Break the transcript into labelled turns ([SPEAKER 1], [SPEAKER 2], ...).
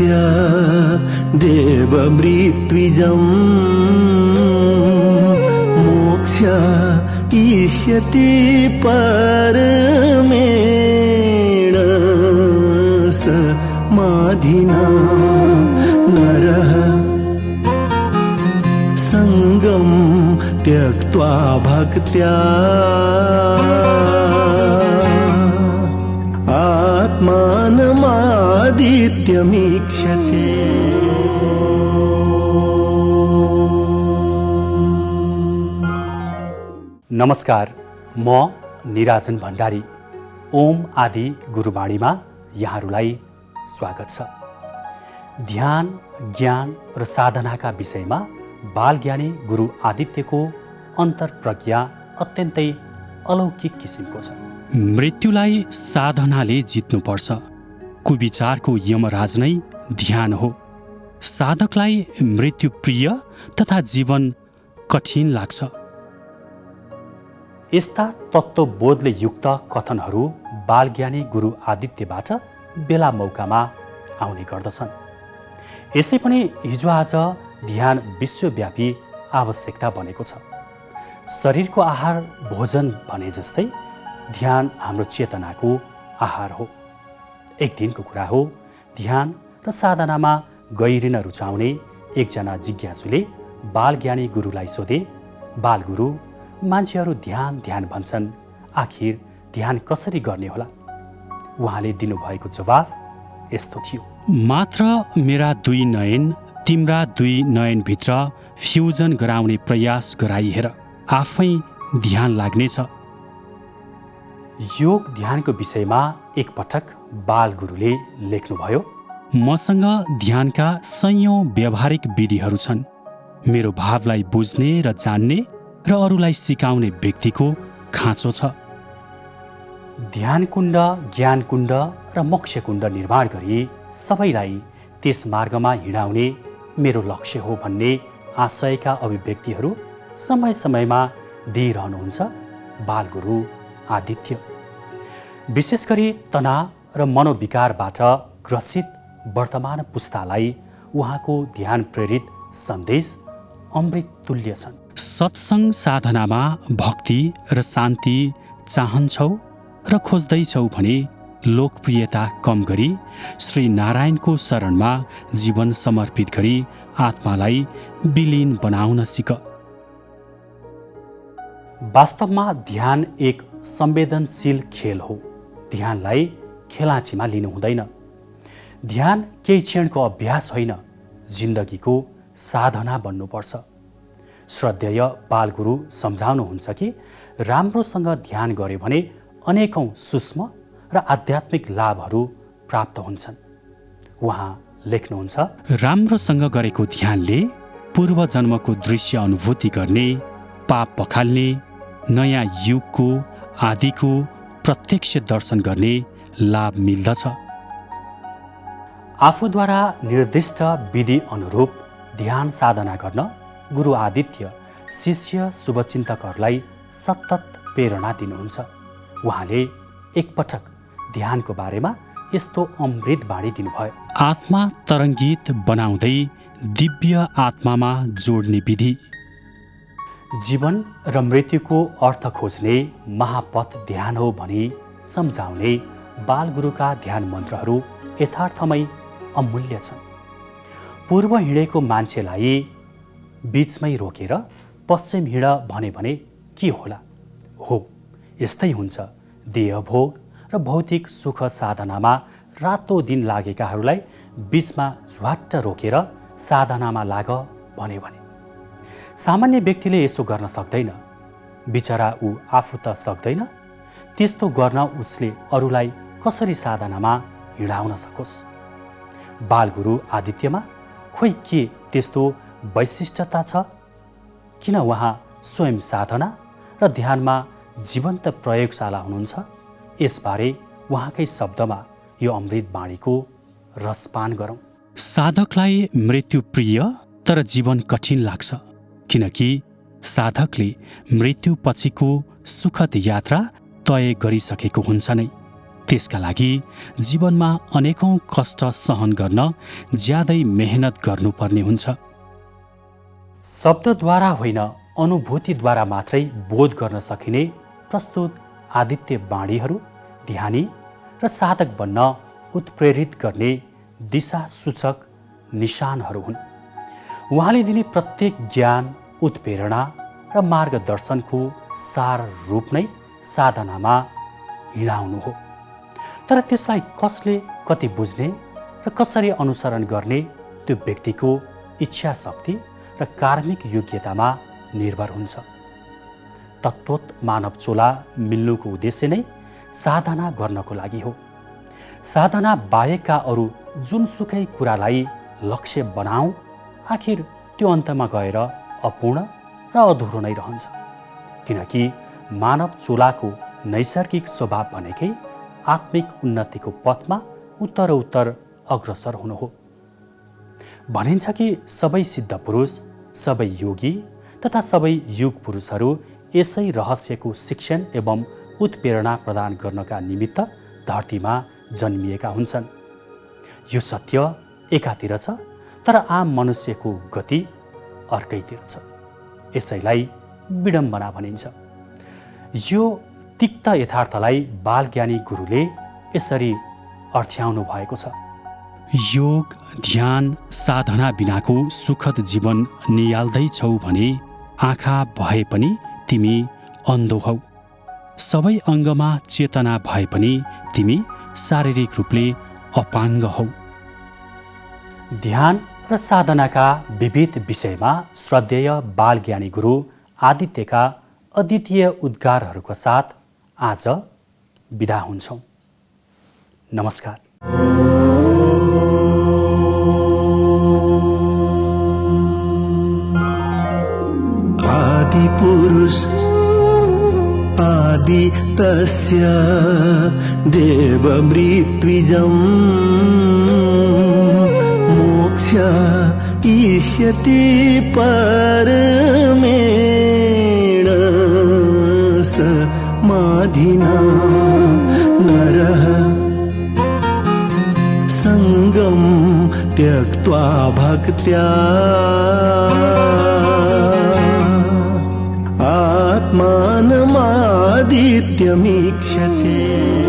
[SPEAKER 1] यस्य देवमृत्विजम् मोक्ष इष्यति परमेण समाधिना नरः संगं त्यक्त्वा भक्त्या आत्मानमादित्यमीक्षते।
[SPEAKER 2] नमस्कार, म निराजन भण्डारी ओम आदि गुरुवाणीमा यहाँहरूलाई स्वागत छ। ध्यान, ज्ञान र साधनाका विषयमा बालज्ञानी गुरु आदित्यको अन्तरप्रज्ञा अत्यन्तै अलौकिक किसिमको छ। मृत्युलाई साधनाले जित्नुपर्छ। कुविचारको यमराज नै ध्यान हो। साधकलाई मृत्यु प्रिय तथा जीवन कठिन लाग्छ। यस्ता तत्त्वबोधले युक्त कथनहरू बालज्ञानी गुरु आदित्यबाट बेला मौकामा आउने गर्दछन्। यसै पनि हिजोआज ध्यान विश्वव्यापी आवश्यकता बनेको छ। शरीरको आहार भोजन भने जस्तै ध्यान हाम्रो चेतनाको आहार हो। एक दिनको कुरा हो, ध्यान र साधनामा गहिरिन रुचाउने एकजना जिज्ञासुले बालज्ञानी गुरुलाई सोधे, बालगुरु, मान्छेहरू ध्यान ध्यान भन्छन्, आखिर ध्यान कसरी गर्ने होला? उहाँले दिनुभएको जवाफ यस्तो थियो, मात्र मेरा दुई नयन तिम्रा दुई नयनभित्र फ्युजन गराउने प्रयास गराई हेर, आफै ध्यान लाग्नेछ। योग ध्यानको विषयमा एकपटक बालगुरुले लेख्नुभयो, मसँग ध्यानका सयौं व्यावहारिक विधिहरू छन्। मेरो भावलाई बुझ्ने र जान्ने र अरूलाई सिकाउने व्यक्तिको खाँचो छ। ध्यान कुण्ड, ज्ञान कुण्ड र मोक्ष कुण्ड निर्माण गरी सबैलाई त्यस मार्गमा हिँडाउने मेरो लक्ष्य हो भन्ने आशयका अभिव्यक्तिहरू समय समयमा दिइरहनुहुन्छ बालगुरु आदित्य। विशेष गरी तनाव र मनोविकारबाट ग्रसित वर्तमान पुस्तालाई उहाँको ध्यान प्रेरित सन्देश अमृत तुल्य छन्। सत्संग साधनामा भक्ति र शान्ति चाहन्छौ र खोज्दैछौ भने लोकप्रियता कम गरी श्री नारायणको शरणमा जीवन समर्पित गरी आत्मालाई विलीन बनाउन सिक। वास्तवमा ध्यान एक संवेदनशील खेल हो। ध्यानलाई खेलाँचीमा लिनु हुँदैन। ध्यान केही क्षणको अभ्यास होइन, जिन्दगीको साधना बन्नुपर्छ। श्रद्धेय बालगुरु सम्झाउनुहुन्छ कि राम्रोसँग ध्यान गर्यो भने अनेकौं सूक्ष्म र आध्यात्मिक लाभहरू प्राप्त हुन्छन्। उहाँ लेख्नुहुन्छ, राम्रोसँग गरेको ध्यानले पूर्व जन्मको दृश्य अनुभूति गर्ने, पाप पखाल्ने, नयाँ युगको आदिको प्रत्यक्ष दर्शन गर्ने लाभ मिल्दछ। आफूद्वारा निर्दिष्ट विधि अनुरूप ध्यान साधना गर्न गुरु आदित्य शिष्य शुभचिन्तकहरूलाई सतत प्रेरणा दिनुहुन्छ। उहाँले एकपटक ध्यानको बारेमा यस्तो अमृत बाणी दिनुभयो, आत्मा तरङ्गित बनाउँदै दिव्य आत्मामा जोड्ने विधि। जीवन र मृत्युको अर्थ खोज्ने महापथ ध्यान हो भनी सम्झाउने बालगुरुका ध्यान मन्त्रहरू यथार्थमै अमूल्य छन्। पूर्व हिँडेको मान्छेलाई बीचमै रोकेर पश्चिम हिँड भने के होला? हो, यस्तै हुन्छ। देहभोग र भौतिक सुख साधनामा रातो दिन लागेकाहरूलाई बीचमा झ्वाट्ट रोकेर साधनामा लाग भने सामान्य व्यक्तिले यसो गर्न सक्दैन। बिचरा ऊ आफू त सक्दैन, त्यस्तो गर्न उसले अरूलाई कसरी साधनामा हिँडाउन सकोस्? बालगुरु आदित्यमा खोइ के त्यस्तो वैशिष्ट्यता छ? किन उहाँ स्वयं साधना र ध्यानमा जीवन्त प्रयोगशाला हुनुहुन्छ? यसबारे उहाँकै शब्दमा यो अमृत बाणीको रसपान गरौँ। साधकलाई मृत्यु प्रिय तर जीवन कठिन लाग्छ, किनकि साधकले मृत्यु पछिको सुखद यात्रा तय गरिसकेको हुन्छ नै। त्यसका लागि जीवनमा अनेकौं कष्ट सहन गर्न ज्यादै मेहनत गर्नुपर्ने हुन्छ। शब्दद्वारा होइन, अनुभूतिद्वारा मात्रै बोध गर्न सकिने प्रस्तुत आदित्य बाणीहरू ध्यानी र साधक बन्न उत्प्रेरित गर्ने दिशासूचक निशानहरू हुन्। उहाँले दिने प्रत्येक ज्ञान, उत्प्रेरणा र मार्गदर्शनको सार रूप नै साधनामा हिँडाउनु हो। तर त्यसलाई कसले कति बुझ्ने र कसरी अनुसरण गर्ने त्यो व्यक्तिको इच्छा शक्ति र कार्मिक योग्यतामा निर्भर हुन्छ। तत्त्वत मानव चोला मिल्नुको उद्देश्य नै साधना गर्नको लागि हो। साधना बाहेकका अरू जुनसुकै कुरालाई लक्ष्य बनाऊ, आखिर त्यो अन्तमा गएर अपूर्ण र अधुरो नै रहन्छ। किनकि मानव चोलाको नैसर्गिक स्वभाव भनेकै आत्मिक उन्नतिको पथमा उत्तरोत्तर अग्रसर हुनु हो। भनिन्छ कि सबै सिद्ध पुरुष, सबै योगी तथा सबै युग पुरुषहरू यसै रहस्यको शिक्षण एवं उत्प्रेरणा प्रदान गर्नका निमित्त धरतीमा जन्मिएका हुन्छन्। यो सत्य एकातिर छ, तर आम मनुष्यको गति अर्कैतिर छ। यसैलाई विडम्बना भनिन्छ। यो तिक्त यथार्थलाई बालज्ञानी गुरुले यसरी अर्थ्याउनु भएको छ। योग, ध्यान, साधना बिनाको सुखद जीवन नियाल्दैछौ भने आँखा भए पनि तिमी अन्धो हौ। सबै अङ्गमा चेतना भए पनि तिमी शारीरिक रूपले अपाङ्ग हौ। ध्यान र साधनाका विविध विषयमा श्रद्धेय बालज्ञानी गुरु आदित्यका अद्वितीय उद्गारहरूका साथ आज बिदा हुन्छौँ। नमस्कार।
[SPEAKER 1] आदिपुरुष आदि तस्य देवमृत्विजम् मोक्ष इष्यति परमेण समाधिना नरः सङ्गं त्यक्त्वा भक्त्या आत्मानमादित्यमीक्षते।